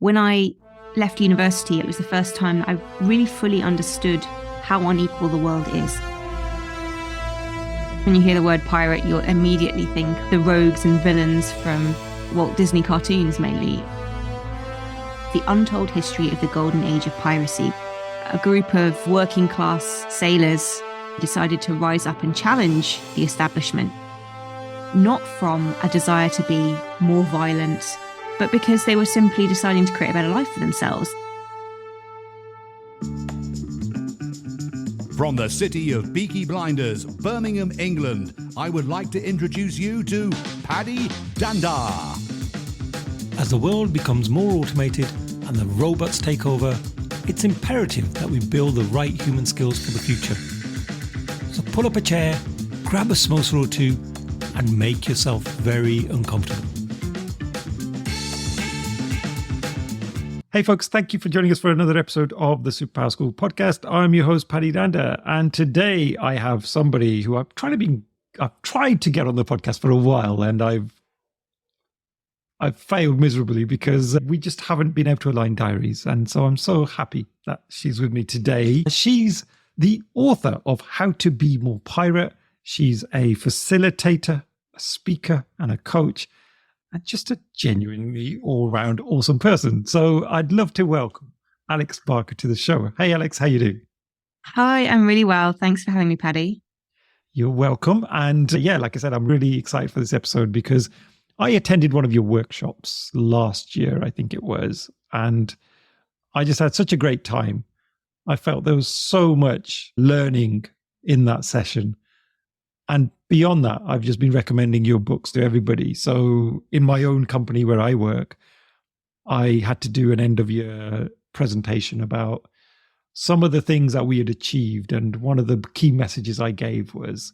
When I left university, it was the first time that I really fully understood how unequal the world is. When you hear the word pirate, you'll immediately think the rogues and villains from Walt Disney cartoons mainly. The untold history of the Golden Age of Piracy. A group of working class sailors decided to rise up and challenge the establishment, not from a desire to be more violent, but because they were simply deciding to create a better life for themselves. From the city of Peaky Blinders, Birmingham, England, I would like to introduce you to Paddy Dhanda. As the world becomes more automated and the robots take over, it's imperative that we build the right human skills for the future. So pull up a chair, grab a samosa or two, and make yourself very uncomfortable. Hey folks, thank you for joining us for another episode of the Superpower School podcast. I'm your host, Paddy Dhanda, and today I have somebody who I've tried to get on the podcast for a while, and I've failed miserably because we just haven't been able to align diaries. And so I'm so happy that she's with me today. She's the author of How to Be More Pirate. She's a facilitator, a speaker, and a coach, and just a genuinely all-round awesome person. So I'd love to welcome Alex Barker to the show. Hey, Alex, how you doing? Hi, I'm really well. Thanks for having me, Paddy. You're welcome. And yeah, like I said, I'm really excited for this episode because I attended one of your workshops last year, I think it was, and I just had such a great time. I felt there was so much learning in that session. And beyond that, I've just been recommending your books to everybody. So in my own company where I work, I had to do an end of year presentation about some of the things that we had achieved. And one of the key messages I gave was,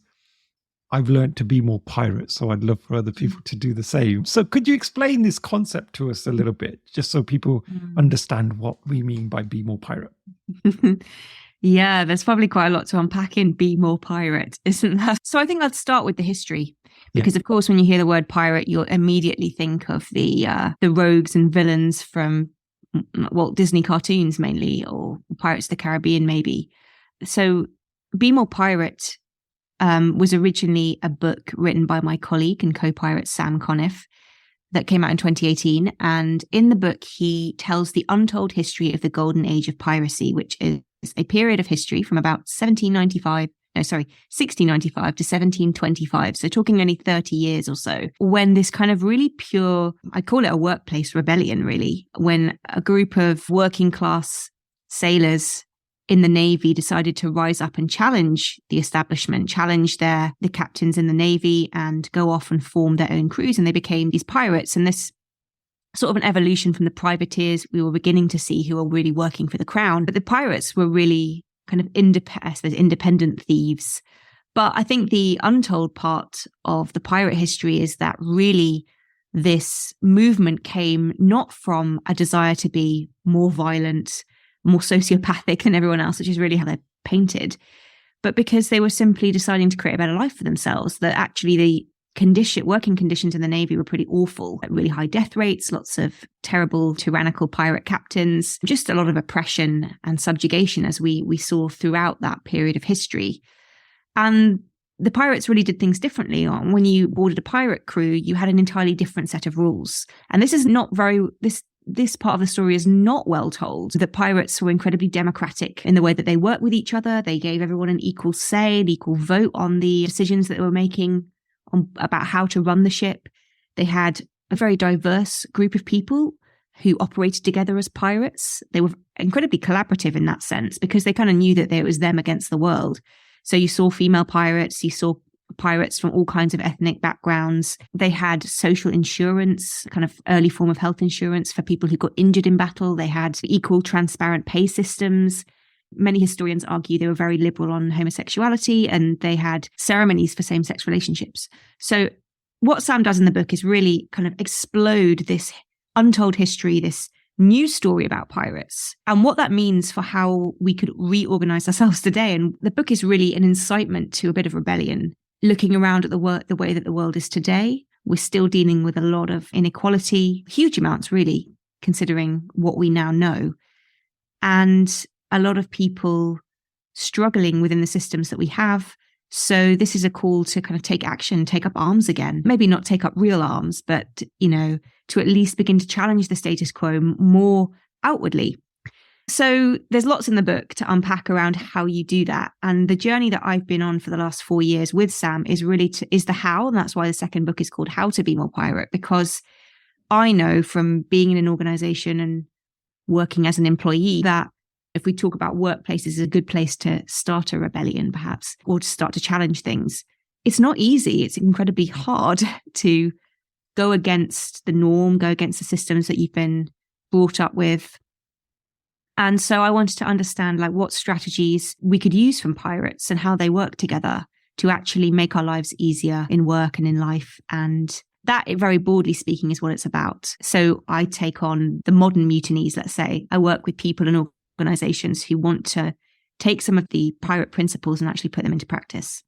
I've learned to be more pirate, so I'd love for other people to do the same. So could you explain this concept to us a little bit, just so people understand what we mean by be more pirate? Yeah, there's probably quite a lot to unpack in Be More Pirate, isn't there? So I think I'd start with the history, because of course, when you hear the word pirate, you'll immediately think of the rogues and villains from Walt Disney cartoons mainly, or Pirates of the Caribbean maybe. So Be More Pirate was originally a book written by my colleague and co-pirate Sam Conniff that came out in 2018. And in the book, he tells the untold history of the Golden Age of Piracy, which is a period of history from about 1695 to 1725. So talking only 30 years or so, when this kind of really pure, I call it a workplace rebellion, really, when a group of working class sailors in the Navy decided to rise up and challenge the establishment, challenge the captains in the Navy, and go off and form their own crews. And they became these pirates. And this sort of an evolution from the privateers we were beginning to see, who were really working for the crown. But the pirates were really kind of independent thieves. But I think the untold part of the pirate history is that really this movement came not from a desire to be more violent, more sociopathic than everyone else, which is really how they're painted, but because they were simply deciding to create a better life for themselves. That actually the working conditions in the Navy were pretty awful, really high death rates, lots of terrible tyrannical pirate captains, just a lot of oppression and subjugation, as we saw throughout that period of history. And the pirates really did things differently. When you boarded a pirate crew, you had an entirely different set of rules. And this is not this part of the story is not well told. The pirates were incredibly democratic in the way that they worked with each other. They gave everyone an equal say, an equal vote on the decisions that they were making about how to run the ship. They had a very diverse group of people who operated together as pirates. They were incredibly collaborative in that sense, because they kind of knew that it was them against the world. So you saw female pirates, you saw pirates from all kinds of ethnic backgrounds. They had social insurance, kind of early form of health insurance for people who got injured in battle. They had equal, transparent pay systems. Many historians argue they were very liberal on homosexuality, and they had ceremonies for same-sex relationships. So what Sam does in the book is really kind of explode this untold history, this new story about pirates, and what that means for how we could reorganize ourselves today. And the book is really an incitement to a bit of rebellion. Looking around at the way that the world is today, we're still dealing with a lot of inequality, huge amounts really. considering what we now know. And a lot of people struggling within the systems that we have. So this is a call to kind of take action, take up arms again. Maybe not take up real arms, but, to at least begin to challenge the status quo more outwardly. So there's lots in the book to unpack around how you do that. And the journey that I've been on for the last 4 years with Sam is really is the how. And that's why the second book is called How to Be More Pirate, because I know from being in an organization and working as an employee that if we talk about workplaces as a good place to start a rebellion, perhaps, or to start to challenge things, it's not easy. It's incredibly hard to go against the norm, go against the systems that you've been brought up with. And so I wanted to understand what strategies we could use from pirates and how they work together to actually make our lives easier in work and in life. And that, very broadly speaking, is what it's about. So I take on the modern mutinies, let's say. I work with people and organizations who want to take some of the pirate principles and actually put them into practice.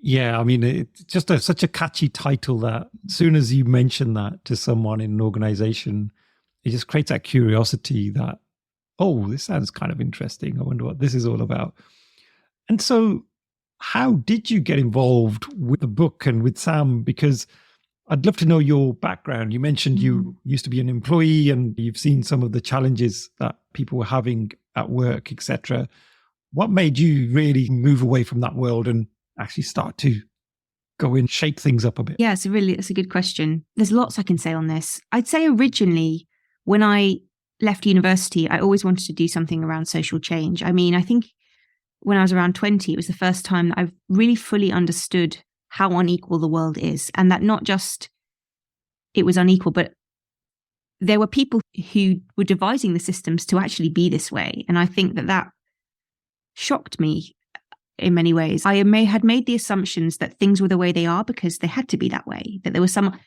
Yeah, I mean, it's just such a catchy title that as soon as you mention that to someone in an organization, it just creates that curiosity that, oh, this sounds kind of interesting. I wonder what this is all about. And so how did you get involved with the book and with Sam? Because I'd love to know your background. You mentioned you used to be an employee and you've seen some of the challenges that people were having at work, etc. What made you really move away from that world and actually start to go in, shake things up a bit? Yeah, it's a good question. There's lots I can say on this. I'd say originally, when I left university, I always wanted to do something around social change. I mean, I think when I was around 20, it was the first time that I really fully understood how unequal the world is, and that not just it was unequal, but there were people who were devising the systems to actually be this way. And I think that shocked me in many ways. I had made the assumptions that things were the way they are because they had to be that way, that there were some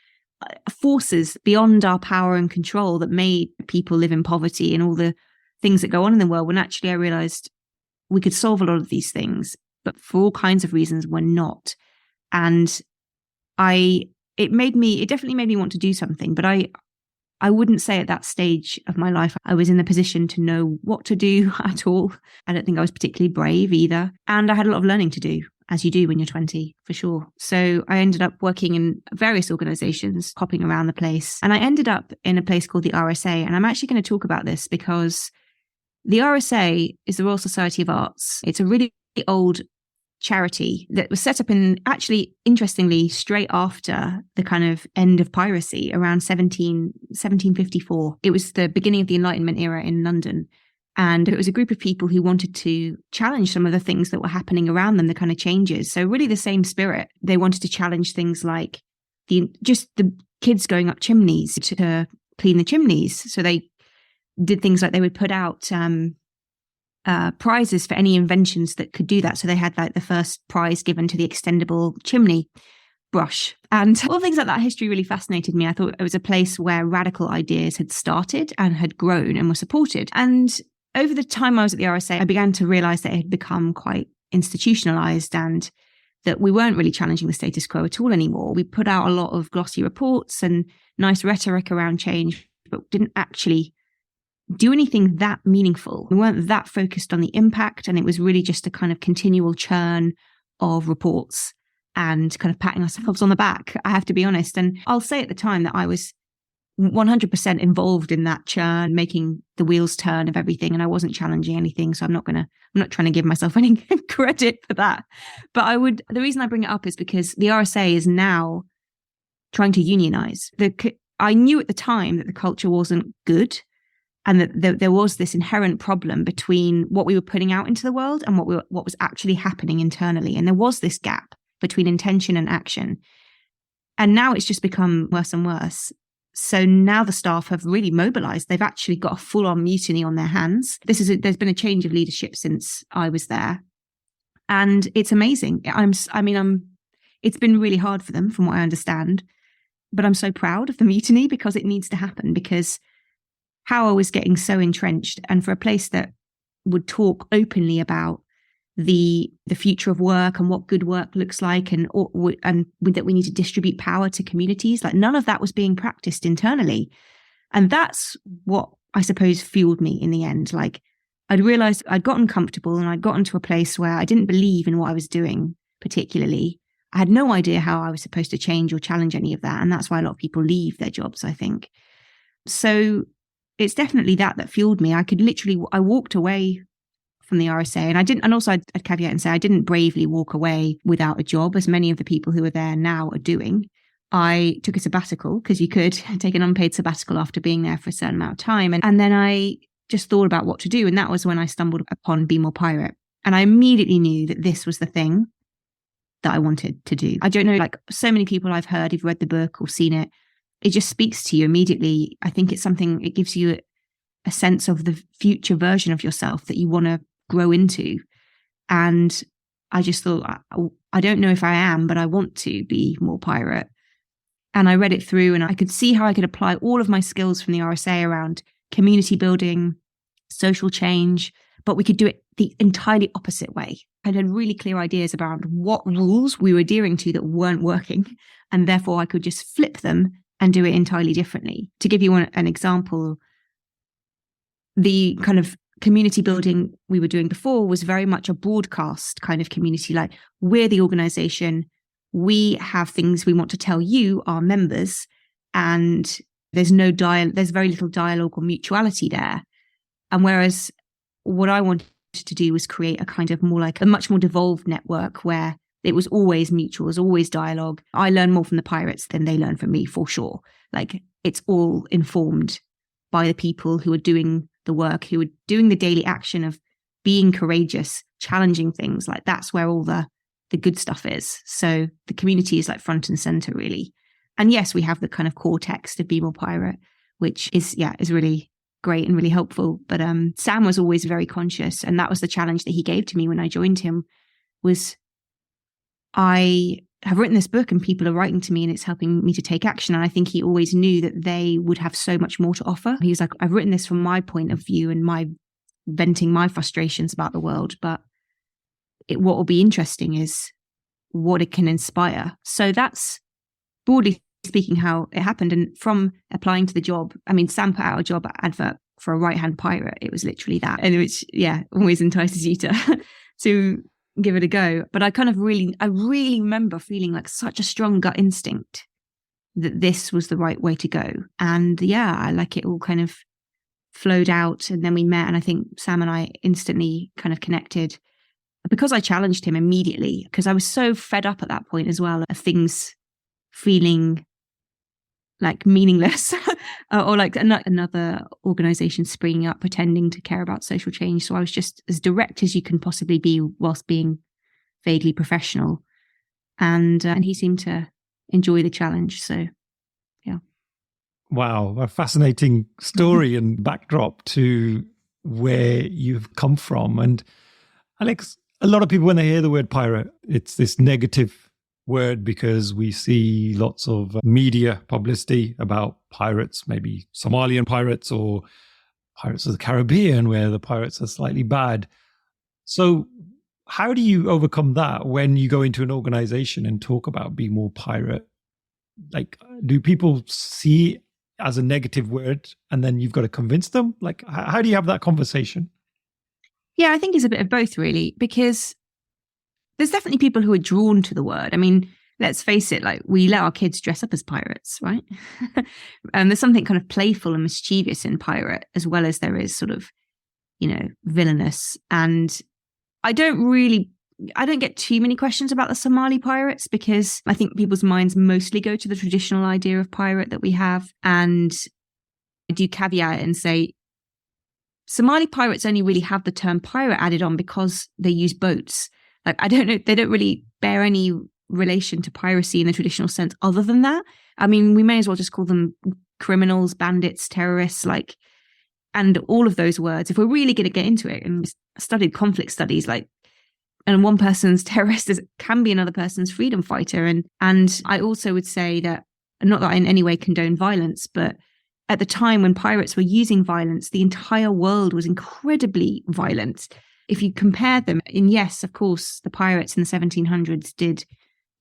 forces beyond our power and control that made people live in poverty and all the things that go on in the world, when actually I realized we could solve a lot of these things, but for all kinds of reasons we're not. And it definitely made me want to do something, but I wouldn't say at that stage of my life I was in the position to know what to do at all. I don't think I was particularly brave either. And I had a lot of learning to do, as you do when you're 20, for sure. So I ended up working in various organizations, hopping around the place. And I ended up in a place called the RSA. And I'm actually going to talk about this because the RSA is the Royal Society of Arts. It's a really old charity that was set up in, actually, interestingly, straight after the kind of end of piracy around 1754. It was the beginning of the Enlightenment era in London. And it was a group of people who wanted to challenge some of the things that were happening around them, the kind of changes. So really the same spirit. They wanted to challenge things like the kids going up chimneys to clean the chimneys. So they did things like they would put out prizes for any inventions that could do that. So they had the first prize given to the extendable chimney brush. And all things like that. History really fascinated me. I thought it was a place where radical ideas had started and had grown and were supported. And over the time I was at the RSA, I began to realize that it had become quite institutionalized and that we weren't really challenging the status quo at all anymore. We put out a lot of glossy reports and nice rhetoric around change, but didn't actually do anything that meaningful. We weren't that focused on the impact, and it was really just a kind of continual churn of reports and kind of patting ourselves on the back, I have to be honest. And I'll say at the time that I was 100% involved in that churn, making the wheels turn of everything, and I wasn't challenging anything. So I'm not trying to give myself any credit for that. But the reason I bring it up is because the RSA is now trying to unionize. I knew at the time that the culture wasn't good, and that there was this inherent problem between what we were putting out into the world and what was actually happening internally. And there was this gap between intention and action. And now it's just become worse and worse. So now the staff have really mobilized. They've actually got a full-on mutiny on their hands. There's been a change of leadership since I was there. And it's amazing. It's been really hard for them from what I understand. But I'm so proud of the mutiny because it needs to happen, because power was getting so entrenched, and for a place that would talk openly about the future of work and what good work looks like, and that we need to distribute power to communities, none of that was being practiced internally. And that's what I suppose fueled me in the end. Like, I'd realized I'd gotten comfortable and I'd gotten to a place where I didn't believe in what I was doing particularly. I had no idea how I was supposed to change or challenge any of that. And that's why a lot of people leave their jobs, I think. So it's definitely that fueled me. I walked away from the RSA, and also I'd caveat and say I didn't bravely walk away without a job, as many of the people who are there now are doing. I took a sabbatical, because you could take an unpaid sabbatical after being there for a certain amount of time. And then I just thought about what to do. And that was when I stumbled upon Be More Pirate. And I immediately knew that this was the thing that I wanted to do. I don't know, like so many people I've heard who've read the book or seen it, it just speaks to you immediately. I think it's something, it gives you a sense of the future version of yourself that you want to grow into. And I just thought, I don't know if I am, but I want to be more pirate. And I read it through and I could see how I could apply all of my skills from the RSA around community building, social change, but we could do it the entirely opposite way. I had really clear ideas about what rules we were adhering to that weren't working. And therefore I could just flip them and do it entirely differently. To give you an example, the kind of community building we were doing before was very much a broadcast kind of community. Like, we're the organization, we have things we want to tell you, our members, and there's very little dialogue or mutuality there. And whereas what I wanted to do was create a kind of more like a much more devolved network where it was always mutual, it was always dialogue. I learn more from the pirates than they learn from me, for sure. Like, it's all informed by the people who are doing the work, who are doing the daily action of being courageous, challenging things. Like, that's where all the good stuff is. So the community is like front and center, really. And yes, we have the kind of core text of Be More Pirate, which is really great and really helpful. But Sam was always very conscious, and that was the challenge that he gave to me when I joined him, was I have written this book and people are writing to me and it's helping me to take action. And I think he always knew that they would have so much more to offer. He was like, I've written this from my point of view and my venting my frustrations about the world, but what will be interesting is what it can inspire. So that's broadly speaking how it happened. And from applying to the job, I mean, Sam put out a job advert for a right-hand pirate. It was literally that. And which, always entices you to give it a go. But I really remember feeling like such a strong gut instinct that this was the right way to go. And I like it all kind of flowed out. And then we met, and I think Sam and I instantly kind of connected because I challenged him immediately, because I was so fed up at that point as well of things feeling like meaningless or like another organization springing up pretending to care about social change. So I was just as direct as you can possibly be whilst being vaguely professional, and he seemed to enjoy the challenge. So wow, a fascinating story and backdrop to where you've come from. And Alex, a lot of people, when they hear the word pirate, it's this negative word because we see lots of media publicity about pirates, maybe Somalian pirates or Pirates of the Caribbean, where the pirates are slightly bad. So how do you overcome that when you go into an organization and talk about Be More Pirate? Like, do people see it as a negative word and then you've got to convince them? Like, how do you have that conversation? Yeah, I think it's a bit of both, really, because there's definitely people who are drawn to the word. I mean, let's face it, like, we let our kids dress up as pirates, right? And there's something kind of playful and mischievous in pirate, as well as there is sort of, villainous. And I don't get too many questions about the Somali pirates, because I think people's minds mostly go to the traditional idea of pirate that we have. And I do caveat it and say, Somali pirates only really have the term pirate added on because they use boats. Like, I don't know, they don't really bear any relation to piracy in the traditional sense other than that. I mean, we may as well just call them criminals, bandits, terrorists, and all of those words. If we're really going to get into it, and studied conflict studies, and one person's terrorist can be another person's freedom fighter. And I also would say that, not that I in any way condone violence, but at the time when pirates were using violence, the entire world was incredibly violent. If you compare them, and yes, of course, the pirates in the 1700s did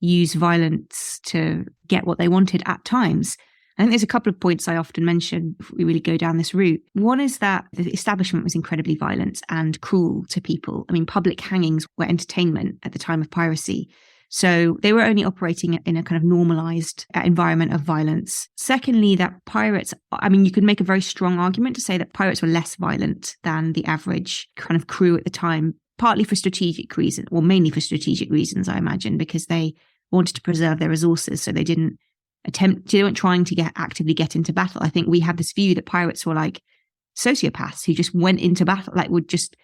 use violence to get what they wanted at times. I think there's a couple of points I often mention if we really go down this route. One is that the establishment was incredibly violent and cruel to people. I mean, public hangings were entertainment at the time of piracy. So they were only operating in a kind of normalized environment of violence. Secondly, that pirates, I mean, you could make a very strong argument to say that pirates were less violent than the average kind of crew at the time, partly for strategic reasons, or mainly for strategic reasons, I imagine, because they wanted to preserve their resources. So they weren't trying to actively get into battle. I think we have this view that pirates were like sociopaths who just went into battle, like would just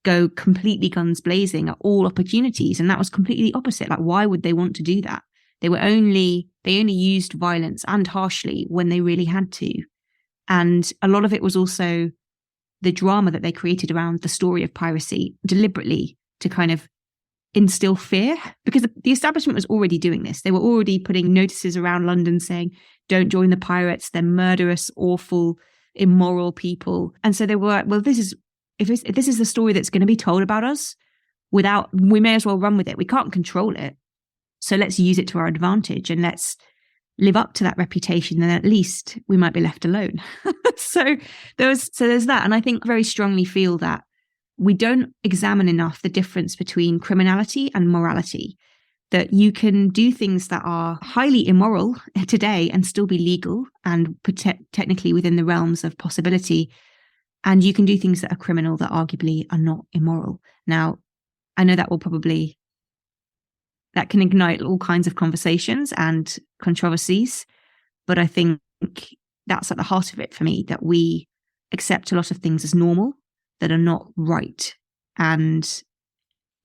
go completely guns blazing at all opportunities. And that was completely opposite. Like, why would they want to do that? They only used violence, and harshly, when they really had to. And a lot of it was also the drama that they created around the story of piracy, deliberately to kind of instill fear, because the establishment was already doing this. They were already putting notices around London saying, don't join the pirates, they're murderous, awful, immoral people. And so they were like, well, if this is the story that's going to be told about us, we may as well run with it. We can't control it. So let's use it to our advantage and let's live up to that reputation, and at least we might be left alone. So there's that. And I think very strongly feel that we don't examine enough the difference between criminality and morality, that you can do things that are highly immoral today and still be legal and technically within the realms of possibility. And you can do things that are criminal that arguably are not immoral. Now, I know that can ignite all kinds of conversations and controversies, but I think that's at the heart of it for me, that we accept a lot of things as normal that are not right. And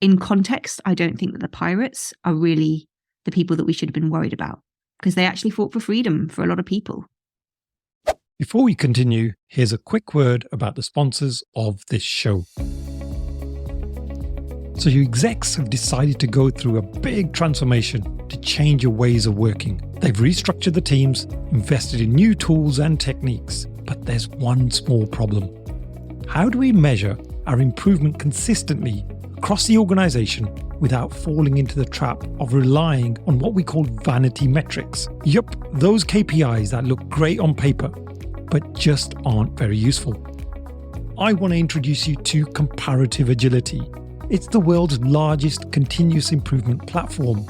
in context, I don't think that the pirates are really the people that we should have been worried about, because they actually fought for freedom for a lot of people. Before we continue, here's a quick word about the sponsors of this show. So your execs have decided to go through a big transformation to change your ways of working. They've restructured the teams, invested in new tools and techniques, but there's one small problem. How do we measure our improvement consistently across the organization without falling into the trap of relying on what we call vanity metrics? Yup, those KPIs that look great on paper, but just aren't very useful. I want to introduce you to Comparative Agility. It's the world's largest continuous improvement platform.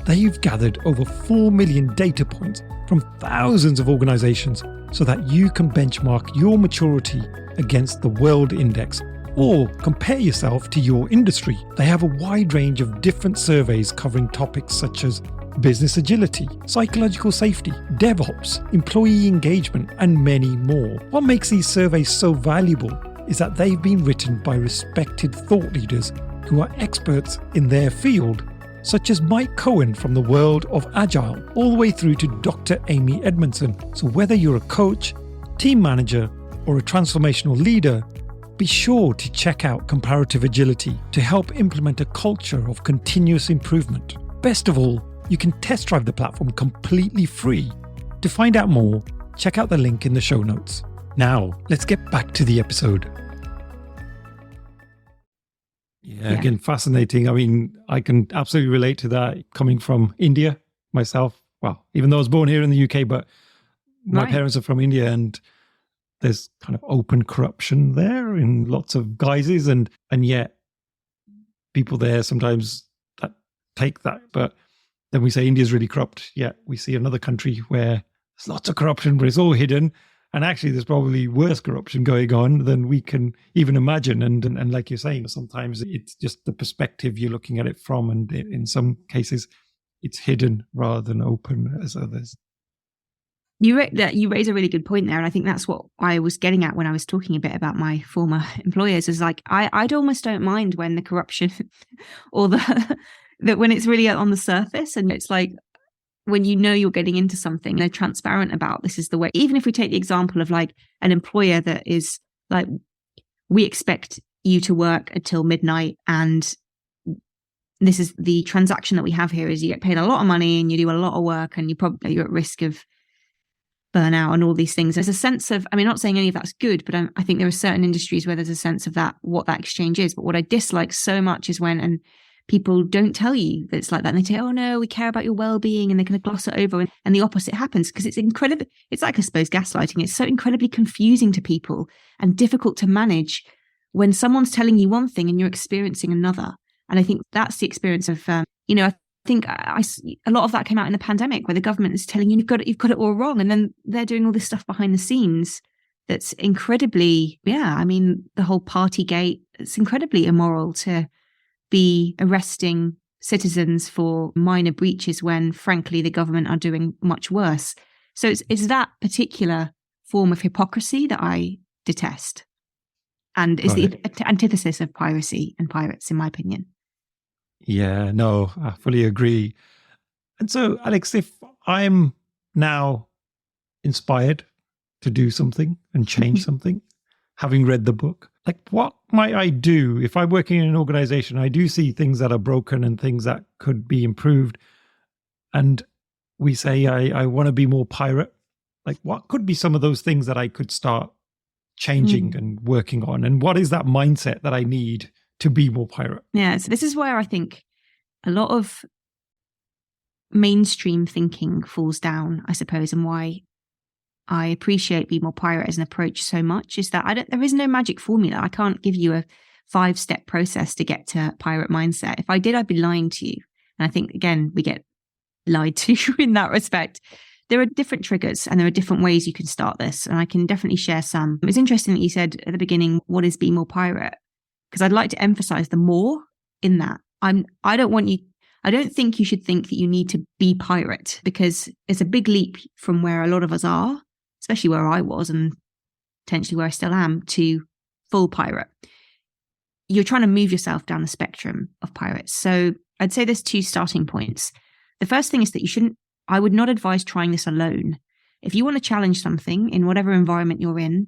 They've gathered over 4 million data points from thousands of organizations so that you can benchmark your maturity against the World Index or compare yourself to your industry. They have a wide range of different surveys covering topics such as business agility, psychological safety, DevOps, employee engagement, and many more. What makes these surveys so valuable is that they've been written by respected thought leaders who are experts in their field, such as Mike Cohen from the world of Agile, all the way through to Dr. Amy Edmondson. So whether you're a coach, team manager, or a transformational leader, be sure to check out Comparative Agility to help implement a culture of continuous improvement. Best of all, you can test drive the platform completely free. To find out more, check out the link in the show notes. Now, let's get back to the episode. Yeah, again, fascinating. I mean, I can absolutely relate to that coming from India myself. Well, even though I was born here in the UK, but my parents are from India, and there's kind of open corruption there in lots of guises. And yet people there sometimes that take that. But then we say India's really corrupt. Yet we see another country where there's lots of corruption, but it's all hidden. And actually, there's probably worse corruption going on than we can even imagine. And like you're saying, sometimes it's just the perspective you're looking at it from. And in some cases, it's hidden rather than open as others. You raise a really good point there. And I think that's what I was getting at when I was talking a bit about my former employers, is like, I'd almost don't mind when the corruption or that when it's really on the surface, and it's like, when you know you're getting into something, they're transparent about this is the way. Even if we take the example of like an employer that is like, we expect you to work until midnight, and this is the transaction that we have here is you get paid a lot of money and you do a lot of work, and you're at risk of burnout and all these things. There's a sense of, I mean, not saying any of that's good, but I think there are certain industries where there's a sense of that, what that exchange is. But what I dislike so much is when, and people don't tell you that it's like that. And they say, oh no, we care about your well-being, and they kind of gloss it over, and the opposite happens because it's incredible. It's like, I suppose, gaslighting. It's so incredibly confusing to people and difficult to manage when someone's telling you one thing and you're experiencing another. And I think that's the experience of, I think a lot of that came out in the pandemic, where the government is telling you you've got it all wrong. And then they're doing all this stuff behind the scenes that's incredibly, the whole Partygate, it's incredibly immoral to be arresting citizens for minor breaches when, frankly, the government are doing much worse. So it's that particular form of hypocrisy that I detest, and is the antithesis of piracy and pirates, in my opinion. Yeah, no, I fully agree. And so, Alex, if I'm now inspired to do something and change something, having read the book, like, what might I do? If I'm working in an organization, I do see things that are broken and things that could be improved. And we say, I want to be more pirate. Like, what could be some of those things that I could start changing and working on? And what is that mindset that I need to be more pirate? Yeah, so this is where I think a lot of mainstream thinking falls down, I suppose, and why I appreciate Be More Pirate as an approach so much, is that there is no magic formula. I can't give you a 5-step process to get to pirate mindset. If I did, I'd be lying to you. And I think, again, we get lied to in that respect. There are different triggers and there are different ways you can start this. And I can definitely share some. It's interesting that you said at the beginning, what is Be More Pirate? Because I'd like to emphasize the more in that. I don't think you should think that you need to be pirate, because it's a big leap from where a lot of us are, especially where I was and potentially where I still am, to full pirate. You're trying to move yourself down the spectrum of pirates. So I'd say there's 2 starting points. The first thing is that I would not advise trying this alone. If you want to challenge something in whatever environment you're in,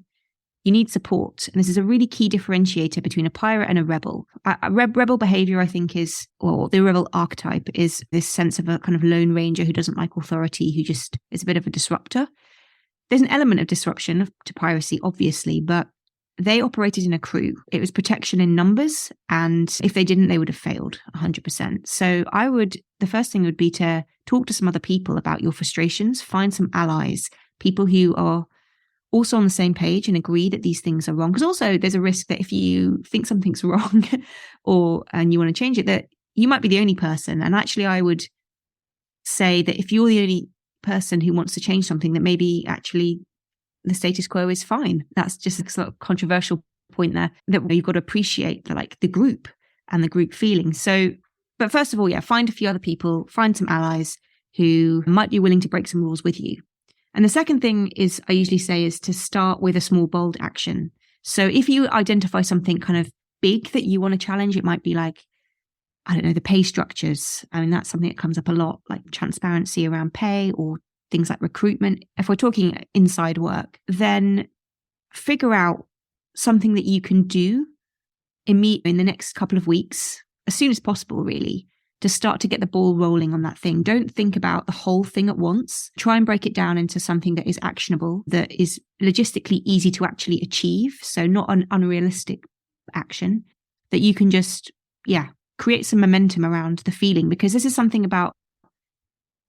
you need support. And this is a really key differentiator between a pirate and a rebel. Rebel behavior, I think, the rebel archetype is this sense of a kind of lone ranger who doesn't like authority, who just is a bit of a disruptor. There's an element of disruption to piracy, obviously, but they operated in a crew. It was protection in numbers. And if they didn't, they would have failed 100%. So the first thing would be to talk to some other people about your frustrations, find some allies, people who are also on the same page and agree that these things are wrong. Because also there's a risk that if you think something's wrong and you want to change it, that you might be the only person. And actually, I would say that if you're the only person who wants to change something, that maybe actually the status quo is fine. That's just a sort of controversial point there, that you've got to appreciate the group and the group feeling. So, but first of all, find a few other people, find some allies who might be willing to break some rules with you. And the second thing I usually say is to start with a small, bold action. So if you identify something kind of big that you want to challenge, it might be like, I don't know, the pay structures. I mean, that's something that comes up a lot, like transparency around pay or things like recruitment. If we're talking inside work, then figure out something that you can do in the next couple of weeks, as soon as possible, really, to start to get the ball rolling on that thing. Don't think about the whole thing at once. Try and break it down into something that is actionable, that is logistically easy to actually achieve. So not an unrealistic action, that you can just, create some momentum around the feeling, because this is something about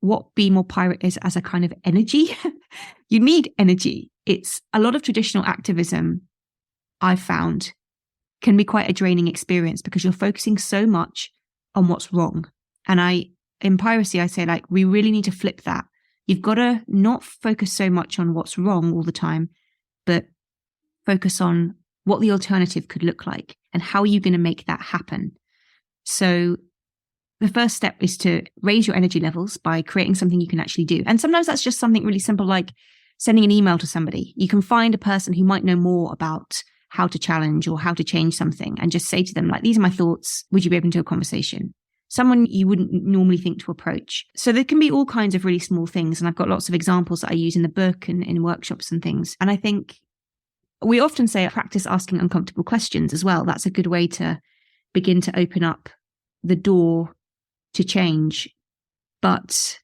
what Be More Pirate is as a kind of energy. You need energy. It's a lot of traditional activism, I've found, can be quite a draining experience because you're focusing so much on what's wrong. And in piracy, I say, we really need to flip that. You've got to not focus so much on what's wrong all the time, but focus on what the alternative could look like and how are you going to make that happen. So the first step is to raise your energy levels by creating something you can actually do. And sometimes that's just something really simple, like sending an email to somebody. You can find a person who might know more about how to challenge or how to change something and just say to them, these are my thoughts. Would you be open to a conversation? Someone you wouldn't normally think to approach. So there can be all kinds of really small things. And I've got lots of examples that I use in the book and in workshops and things. And I think we often say practice asking uncomfortable questions as well. That's a good way to begin to open up the door to change. But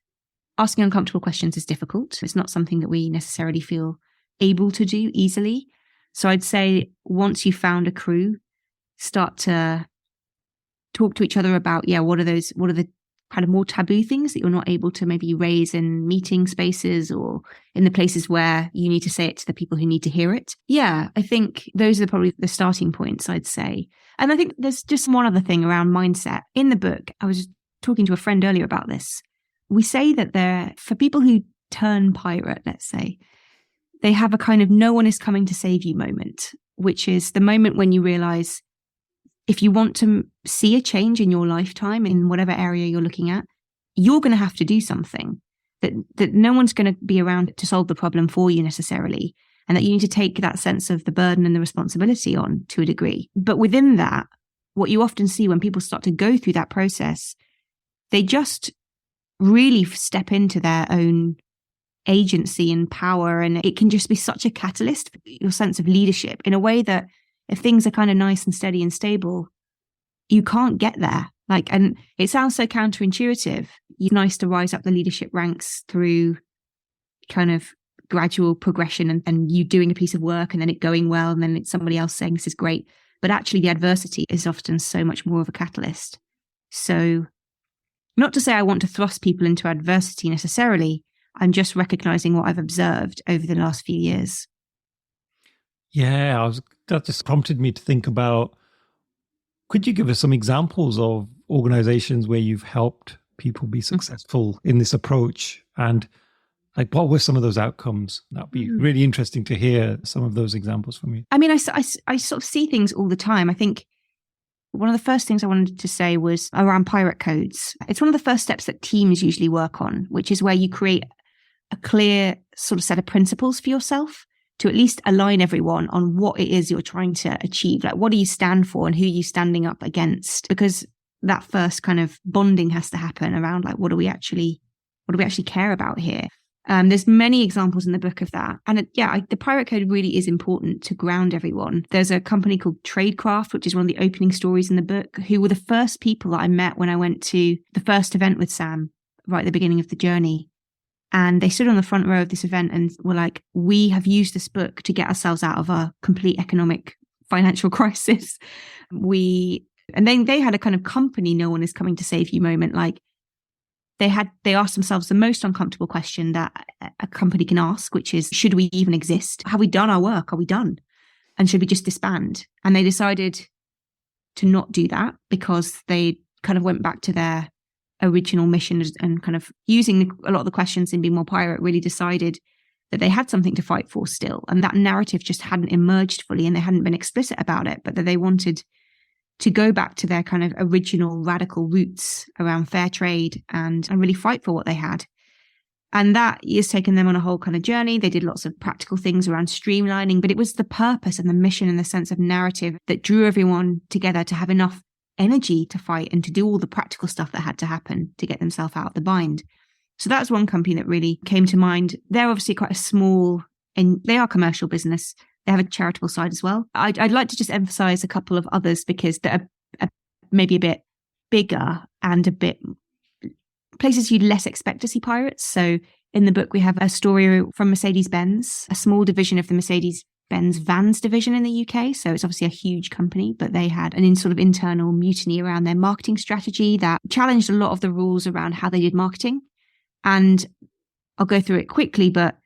asking uncomfortable questions is difficult. It's not something that we necessarily feel able to do easily. So I'd say once you've found a crew, start to talk to each other about, what are the kind of more taboo things that you're not able to maybe raise in meeting spaces or in the places where you need to say it to the people who need to hear it. Yeah, I think those are probably the starting points, I'd say. And I think there's just one other thing around mindset. In the book, I was talking to a friend earlier about this. We say that for people who turn pirate, let's say, they have a kind of no one is coming to save you moment, which is the moment when you realize if you want to see a change in your lifetime, in whatever area you're looking at, you're going to have to do something that no one's going to be around to solve the problem for you necessarily. And that you need to take that sense of the burden and the responsibility on to a degree. But within that, what you often see when people start to go through that process, they just really step into their own agency and power. And it can just be such a catalyst for your sense of leadership in a way that if things are kind of nice and steady and stable, you can't get there. And it sounds so counterintuitive. It's nice to rise up the leadership ranks through kind of gradual progression and you doing a piece of work and then it going well and then it's somebody else saying this is great. But actually the adversity is often so much more of a catalyst. So not to say I want to thrust people into adversity necessarily. I'm just recognizing what I've observed over the last few years. Yeah, that just prompted me to think about, could you give us some examples of organizations where you've helped people be successful in this approach? And what were some of those outcomes? That'd be really interesting to hear some of those examples from you. I mean, I sort of see things all the time. I think one of the first things I wanted to say was around pirate codes. It's one of the first steps that teams usually work on, which is where you create a clear sort of set of principles for yourself to at least align everyone on what it is you're trying to achieve. What do you stand for and who are you standing up against? Because that first kind of bonding has to happen around what do we actually care about here? There's many examples in the book of that. And the pirate code really is important to ground everyone. There's a company called Tradecraft, which is one of the opening stories in the book, who were the first people that I met when I went to the first event with Sam right at the beginning of the journey. And they stood on the front row of this event and were like, we have used this book to get ourselves out of a complete economic financial crisis. And then they had a kind of company, no one is coming to save you moment. They asked themselves the most uncomfortable question that a company can ask, which is, should we even exist? Have we done our work? Are we done? And should we just disband? And they decided to not do that because they kind of went back to their original mission and kind of using a lot of the questions in Be More Pirate really decided that they had something to fight for still. And that narrative just hadn't emerged fully and they hadn't been explicit about it, but that they wanted to go back to their kind of original radical roots around fair trade and really fight for what they had. And that has taken them on a whole kind of journey. They did lots of practical things around streamlining, but it was the purpose and the mission and the sense of narrative that drew everyone together to have enough energy to fight and to do all the practical stuff that had to happen to get themselves out of the bind. So that's one company that really came to mind. They're obviously quite a small, and they are a commercial business. They have a charitable side as well. I'd like to just emphasize a couple of others because they're maybe a bit bigger and a bit places you'd less expect to see pirates. So in the book, we have a story from Mercedes-Benz, a small division of the Mercedes-Benz vans division in the UK. So it's obviously a huge company, but they had an sort of internal mutiny around their marketing strategy that challenged a lot of the rules around how they did marketing. And I'll go through it quickly, but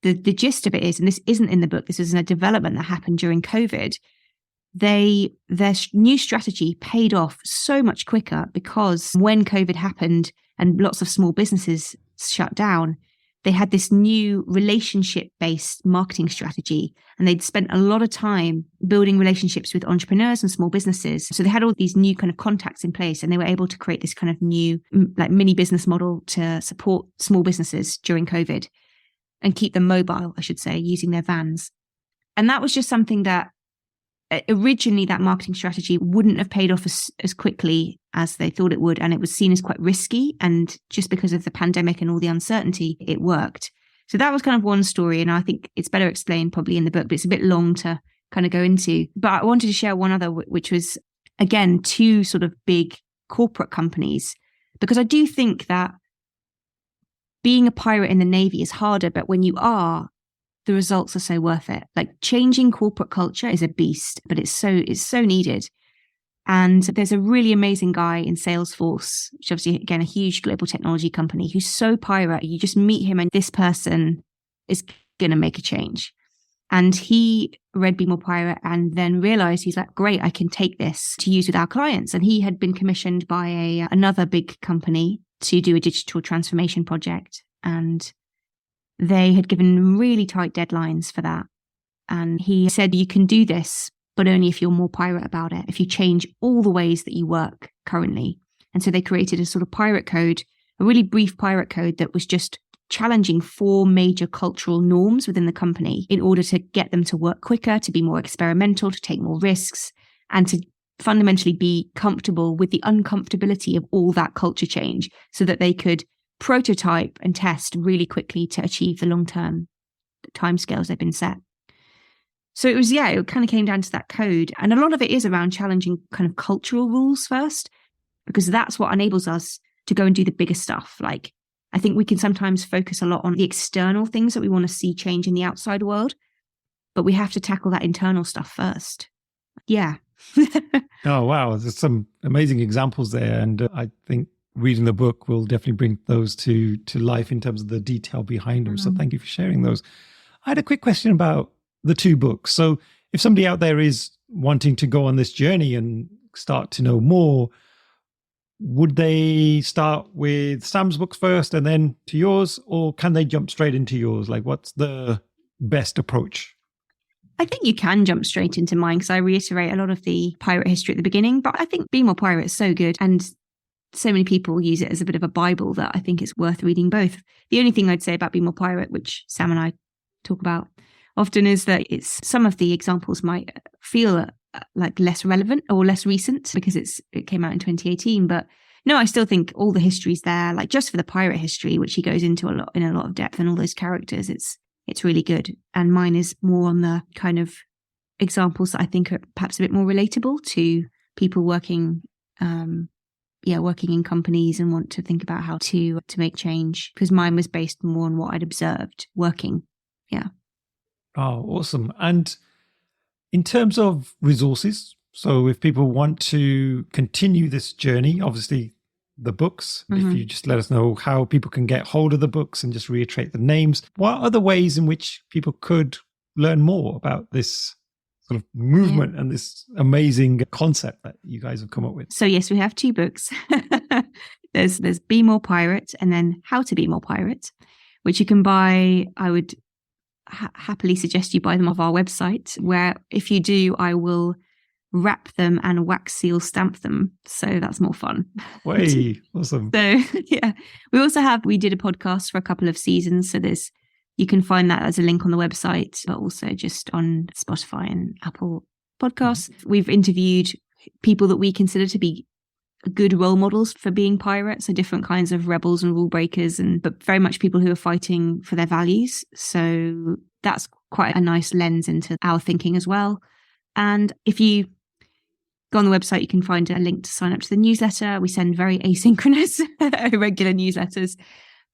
the gist of it is, and this isn't in the book, this is a development that happened during COVID. Their new strategy paid off so much quicker because when COVID happened and lots of small businesses shut down, they had this new relationship-based marketing strategy, and they'd spent a lot of time building relationships with entrepreneurs and small businesses. So they had all these new kind of contacts in place, and they were able to create this kind of new mini business model to support small businesses during COVID and keep them mobile, I should say, using their vans. And that was just something that originally that marketing strategy wouldn't have paid off as quickly as they thought it would. And it was seen as quite risky. And just because of the pandemic and all the uncertainty, it worked. So that was kind of one story. And I think it's better explained probably in the book, but it's a bit long to kind of go into. But I wanted to share one other, which was, again, two sort of big corporate companies, because I do think that being a pirate in the Navy is harder, but when you are, the results are so worth it. Changing corporate culture is a beast, but it's so needed. And there's a really amazing guy in Salesforce, which obviously, again, a huge global technology company, who's so pirate. You just meet him and this person is going to make a change. And he read Be More Pirate and then realized, he's like, great, I can take this to use with our clients. And he had been commissioned by another big company to do a digital transformation project. And they had given really tight deadlines for that. And he said, you can do this, but only if you're more pirate about it, if you change all the ways that you work currently. And so they created a sort of pirate code, a really brief pirate code that was just challenging 4 major cultural norms within the company in order to get them to work quicker, to be more experimental, to take more risks, and to fundamentally be comfortable with the uncomfortability of all that culture change so that they could prototype and test really quickly to achieve the long-term timescales they've been set. So it was, it kind of came down to that code. And a lot of it is around challenging kind of cultural rules first, because that's what enables us to go and do the bigger stuff. Like, I think we can sometimes focus a lot on the external things that we want to see change in the outside world, but we have to tackle that internal stuff first. Yeah. Oh, wow. There's some amazing examples there. And I think reading the book will definitely bring those to life in terms of the detail behind them. So thank you for sharing those. I had a quick question about the 2 books. So if somebody out there is wanting to go on this journey and start to know more, would they start with Sam's books first and then to yours, or can they jump straight into yours? Like, what's the best approach? I think you can jump straight into mine because I reiterate a lot of the pirate history at the beginning, but I think Be More Pirate is so good and so many people use it as a bit of a Bible that I think it's worth reading both. The only thing I'd say about Be More Pirate, which Sam and I talk about often, is that it's some of the examples might feel like less relevant or less recent because it came out in 2018. But no, I still think all the history's there, like just for the pirate history, which he goes into in a lot of depth, and all those characters, it's really good. And mine is more on the kind of examples that I think are perhaps a bit more relatable to people working in companies and want to think about how to make change, because mine was based more on what I'd observed working. Yeah. Oh, awesome. And in terms of resources, so if people want to continue this journey, obviously the books, if you just let us know how people can get hold of the books and just reiterate the names, what are the ways in which people could learn more about this sort of movement and this amazing concept that you guys have come up with? So yes, we have 2 books. There's Be More Pirate and then How to Be More Pirate, which you can buy. I would happily suggest you buy them off our website, where if you do, I will wrap them and wax seal stamp them. So that's more fun. Way awesome. So yeah, we did a podcast for a couple of seasons. So you can find that as a link on the website, but also just on Spotify and Apple Podcasts. We've interviewed people that we consider to be good role models for being pirates, so different kinds of rebels and rule breakers, but very much people who are fighting for their values. So that's quite a nice lens into our thinking as well. And if you go on the website, you can find a link to sign up to the newsletter. We send very asynchronous, irregular newsletters.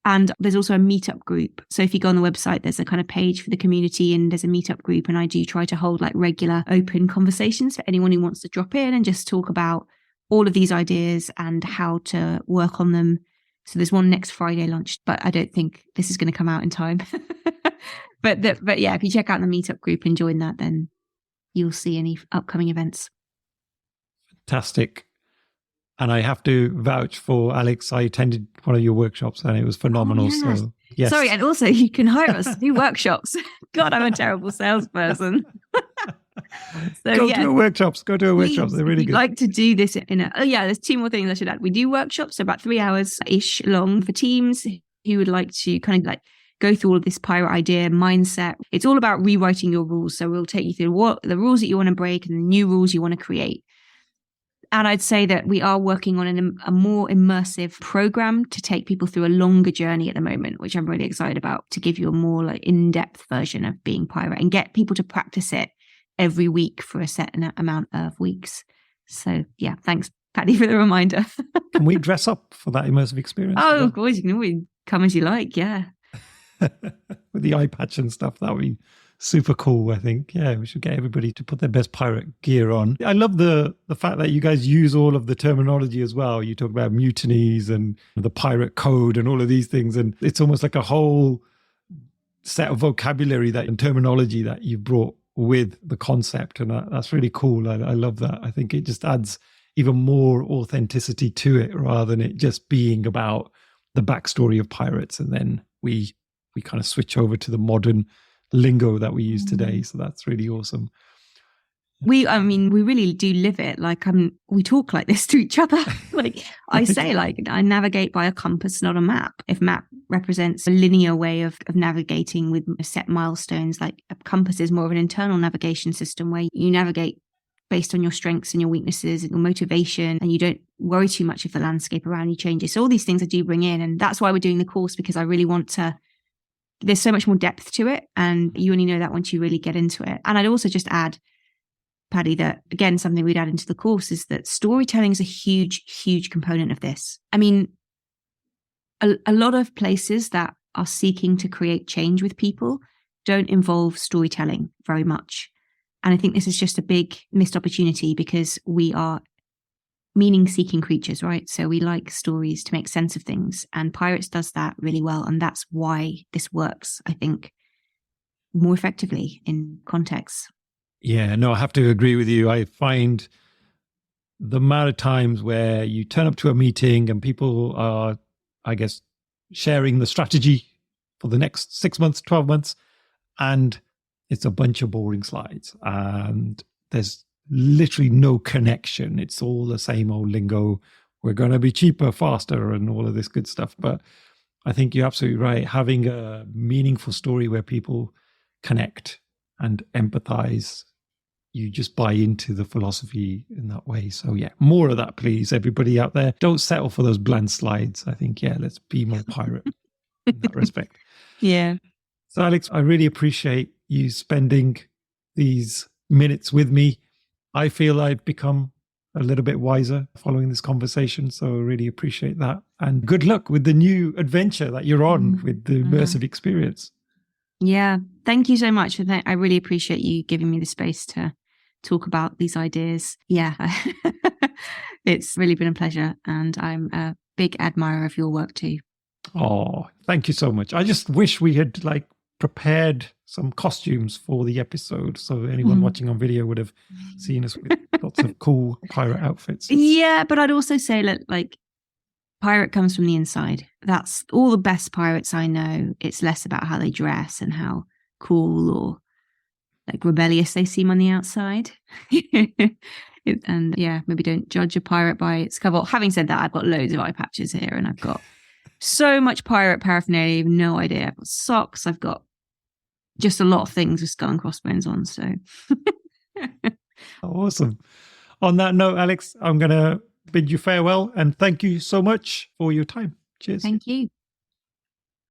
And there's also a meetup group. So if you go on the website, there's a kind of page for the community and there's a meetup group. And I do try to hold like regular open conversations for anyone who wants to drop in and just talk about all of these ideas and how to work on them. So there's one next Friday lunch, but I don't think this is going to come out in time. But yeah, if you check out the meetup group and join that, then you'll see any upcoming events. Fantastic. And I have to vouch for Alex. I attended one of your workshops and it was phenomenal. Oh, yes. So yes. Sorry, and also you can hire us to do workshops. God, I'm a terrible salesperson. Go to workshops. They're really good. We'd like to do this there's 2 more things I should add. We do workshops, so about 3 hours-ish long for teams who would like to kind of like go through all of this pirate idea mindset. It's all about rewriting your rules. So we'll take you through what the rules that you want to break and the new rules you want to create. And I'd say that we are working on a more immersive program to take people through a longer journey at the moment, which I'm really excited about, to give you a more like in-depth version of being pirate and get people to practice it every week for a set amount of weeks. So yeah, thanks, Paddy, for the reminder. Can we dress up for that immersive experience? Oh, of course, you can always come as you like, yeah. With the eyepatch and stuff, that would be super cool, I think. Yeah, we should get everybody to put their best pirate gear on. I love the fact that you guys use all of the terminology as well. You talk about mutinies and the pirate code and all of these things. And it's almost like a whole set of vocabulary and terminology that you've brought with the concept. And that's really cool. I love that. I think it just adds even more authenticity to it rather than it just being about the backstory of pirates. And then we kind of switch over to the modern lingo that we use today. So that's really awesome. We really do live it. Like we talk like this to each other. Like I say, like I navigate by a compass, not a map. If map represents a linear way of navigating with set milestones, like a compass is more of an internal navigation system where you navigate based on your strengths and your weaknesses and your motivation, and you don't worry too much if the landscape around you changes. So all these things I do bring in, and that's why we're doing the course, because I really want to. There's so much more depth to it, and you only know that once you really get into it. And I'd also just add, Paddy, that again, something we'd add into the course is that storytelling is a huge, huge component of this. I mean, a lot of places that are seeking to create change with people don't involve storytelling very much. And I think this is just a big missed opportunity because we are meaning-seeking creatures, right? So we like stories to make sense of things. And Pirates does that really well. And that's why this works, I think, more effectively in context. Yeah, no, I have to agree with you. I find the amount of times where you turn up to a meeting and people are, I guess, sharing the strategy for the next 6 months, 12 months, and it's a bunch of boring slides and there's literally no connection. It's all the same old lingo. We're going to be cheaper, faster, and all of this good stuff. But I think you're absolutely right. Having a meaningful story where people connect and empathize, you just buy into the philosophy in that way. So yeah, more of that, please, everybody out there. Don't settle for those bland slides. I think, yeah, let's be more pirate in that respect. Yeah. So Alex, I really appreciate you spending these minutes with me. I feel I've become a little bit wiser following this conversation. So I really appreciate that. And good luck with the new adventure that you're on with the immersive experience. Yeah. Thank you so much. I really appreciate you giving me the space to talk about these ideas. Yeah. It's really been a pleasure. And I'm a big admirer of your work too. Oh, thank you so much. I just wish we had prepared some costumes for the episode, so anyone watching on video would have seen us with lots of cool pirate outfits. Yeah, but I'd also say that pirate comes from the inside. That's all the best pirates I know. It's less about how they dress and how cool or rebellious they seem on the outside. And yeah, maybe don't judge a pirate by its cover. Having said that, I've got loads of eye patches here and I've got so much pirate paraphernalia, you have no idea. I've got socks, I've got just a lot of things with skull and crossbones on. So awesome. On that note, Alex, I'm going to bid you farewell and thank you so much for your time. Cheers. Thank you.